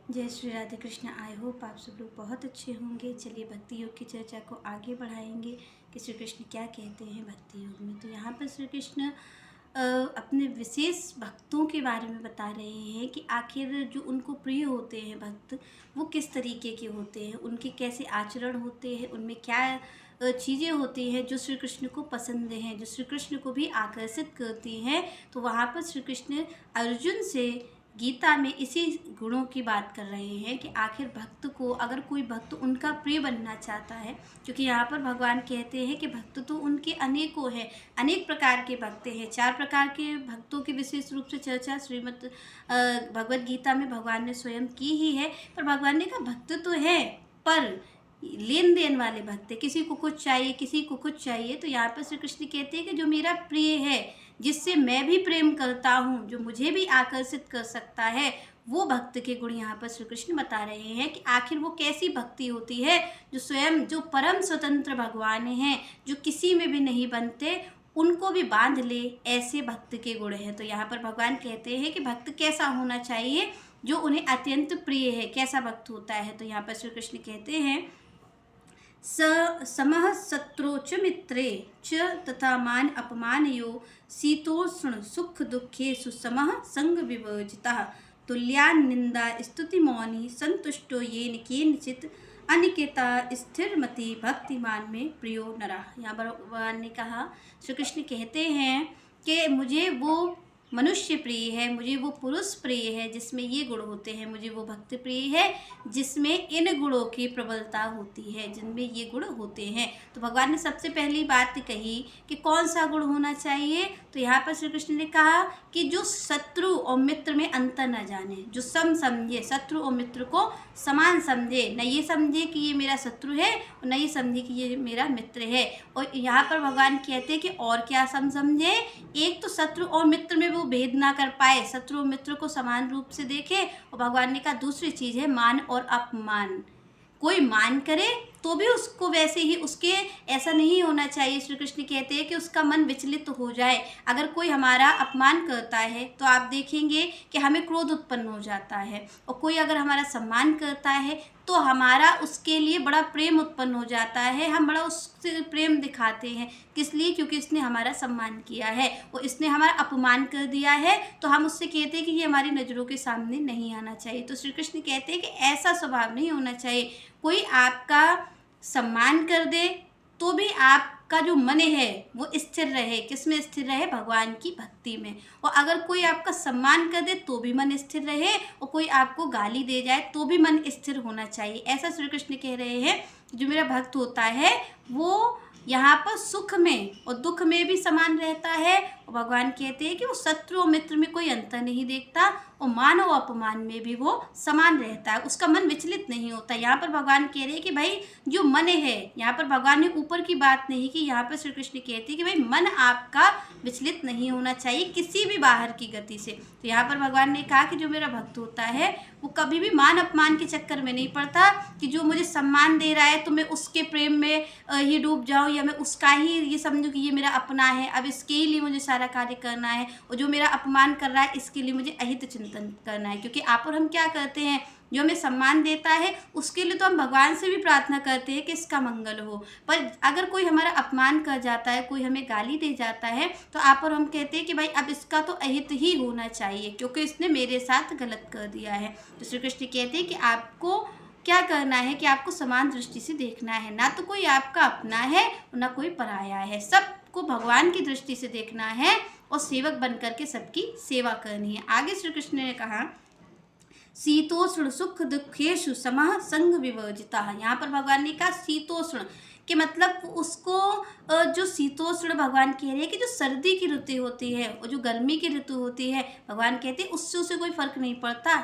जय Shri Radhe Krishna. I hope आप सब लोग बहुत अच्छे होंगे। चलिए भक्ति योग की चर्चा को आगे बढ़ाएंगे कि श्री कृष्ण क्या कहते हैं भक्ति योग में। तो यहाँ पर श्री कृष्ण अपने विशेष भक्तों के बारे में बता रहे हैं कि आखिर जो उनको प्रिय होते हैं भक्त, वो किस तरीके के होते हैं, उनके कैसे आचरण होते हैं, उनमें क्या चीज़ें होती हैं जो श्री कृष्ण को पसंद हैं, जो श्री कृष्ण को भी आकर्षित करती हैं। तो वहाँ पर श्री कृष्ण अर्जुन से गीता में इसी गुणों की बात कर रहे हैं कि आखिर भक्त को, अगर कोई भक्त उनका प्रिय बनना चाहता है, क्योंकि यहाँ पर भगवान कहते हैं कि भक्त तो उनके अनेकों हैं, अनेक प्रकार के भक्त हैं। 4 प्रकार के भक्तों की विशेष रूप से चर्चा श्रीमद् भगवद गीता में भगवान ने स्वयं की ही है। पर भगवान ने कहा भक्त तो है, पर लेन देन वाले भक्त है, किसी को कुछ चाहिए, किसी को कुछ चाहिए। तो यहाँ पर श्री कृष्ण कहते हैं कि जो मेरा प्रिय है, जिससे मैं भी प्रेम करता हूँ, जो मुझे भी आकर्षित कर सकता है, वो भक्त के गुण यहाँ पर श्री कृष्ण बता रहे हैं कि आखिर वो कैसी भक्ति होती है। जो स्वयं, जो परम स्वतंत्र भगवान हैं, जो किसी में भी नहीं बनते, उनको भी बांध ले, ऐसे भक्त के गुण हैं। तो यहाँ पर भगवान कहते हैं कि भक्त कैसा होना चाहिए, जो उन्हें अत्यंत प्रिय है, कैसा भक्त होता है। तो यहाँ पर श्री कृष्ण कहते हैं समः शत्रौ च मित्रे च तथा मान अपमानयो शीतोष्ण सुख दुखेषु समः संग विवर्जितः तुल्यान निंदा स्तुति मौनी संतुष्टो येन केनचित् अनिकेता स्थिरमति भक्तिमान में प्रियो नरः। यहाँ पर भगवान ने कहा, श्री कृष्ण कहते हैं कि मुझे वो मनुष्य प्रिय है, मुझे वो पुरुष प्रिय है जिसमें ये गुण होते हैं, मुझे वो भक्त प्रिय है जिसमें इन गुणों की प्रबलता होती है, जिनमें ये गुण होते हैं। तो भगवान ने सबसे पहली बात कही कि कौन सा गुण होना चाहिए। तो यहाँ पर श्री कृष्ण ने कहा कि जो शत्रु और मित्र में अंतर न जाने, जो सम समझे, शत्रु और मित्र को समान समझे, न ये समझे कि ये मेरा शत्रु है और न ये समझे कि ये मेरा मित्र है। और यहाँ पर भगवान कहते हैं कि और क्या समझे, एक तो शत्रु और मित्र में वो भेद ना कर पाए, शत्रु और मित्र को समान रूप से देखे। और भगवान ने कहा दूसरी चीज़ है मान और अपमान। कोई मान करे तो भी उसको वैसे ही, उसके ऐसा नहीं होना चाहिए। श्री कृष्ण कहते हैं कि उसका मन विचलित हो जाए। अगर कोई हमारा अपमान करता है तो आप देखेंगे कि हमें क्रोध उत्पन्न हो जाता है, और कोई अगर हमारा सम्मान करता है तो हमारा उसके लिए बड़ा प्रेम उत्पन्न हो जाता है, हम बड़ा उससे प्रेम दिखाते हैं। किस लिए? क्योंकि इसने हमारा सम्मान किया है और इसने हमारा अपमान कर दिया है, तो हम उससे कहते हैं कि ये हमारी नज़रों के सामने नहीं आना चाहिए। तो श्री कृष्ण कहते हैं कि ऐसा स्वभाव नहीं होना चाहिए। कोई आपका सम्मान कर दे तो भी आपका जो मन है वो स्थिर रहे। किस में स्थिर रहे? भगवान की भक्ति में। और अगर कोई आपका सम्मान कर दे तो भी मन स्थिर रहे, और कोई आपको गाली दे जाए तो भी मन स्थिर होना चाहिए। ऐसा श्री कृष्ण कह रहे हैं जो मेरा भक्त होता है वो यहाँ पर सुख में और दुख में भी समान रहता है। और भगवान कहते हैं कि वो शत्रु और मित्र में कोई अंतर नहीं देखता, और मान और अपमान में भी वो समान रहता है, उसका मन विचलित नहीं होता। यहाँ पर भगवान कह रहे हैं कि भाई जो मन है, यहाँ पर भगवान ने ऊपर की बात नहीं की, यहाँ पर श्री कृष्ण कहते हैं कि भाई मन आपका विचलित नहीं होना चाहिए किसी भी बाहर की गति से। तो यहाँ पर भगवान ने कहा कि जो मेरा भक्त होता है वो कभी भी मान अपमान के चक्कर में नहीं पड़ता कि जो मुझे सम्मान दे रहा है तो मैं उसके प्रेम में ही डूब जाऊँ, या मैं उसका ही ये समझूँ कि ये मेरा अपना है, अब इसके ही लिए मुझे सारा कार्य करना है, और जो मेरा अपमान कर रहा है इसके लिए मुझे अहित चिंतन करना है। क्योंकि आप और हम क्या करते हैं, जो हमें सम्मान देता है उसके लिए तो हम भगवान से भी प्रार्थना करते हैं कि इसका मंगल हो। पर अगर कोई हमारा अपमान कर जाता है, कोई हमें गाली दे जाता है, तो आप और हम कहते हैं कि भाई अब इसका तो अहित ही होना चाहिए क्योंकि इसने मेरे साथ गलत कर दिया है। तो श्री कृष्ण कहते हैं कि आपको क्या करना है कि आपको समान दृष्टि से देखना है, ना तो कोई आपका अपना है और ना कोई पराया है, सबको भगवान की दृष्टि से देखना है और सेवक बनकर के सबकी सेवा करनी है। आगे श्री कृष्ण ने कहा शीतोष्ण सुख दुखेषु समः संग विवर्जितः। यहाँ पर भगवान ने कहा शीतोष्ण कि मतलब उसको, जो शीतोष्ण भगवान कह रहे हैं कि जो सर्दी की ऋतु होती है और जो गर्मी की ऋतु होती है, भगवान कहते हैं उससे उसे कोई फर्क नहीं पड़ता।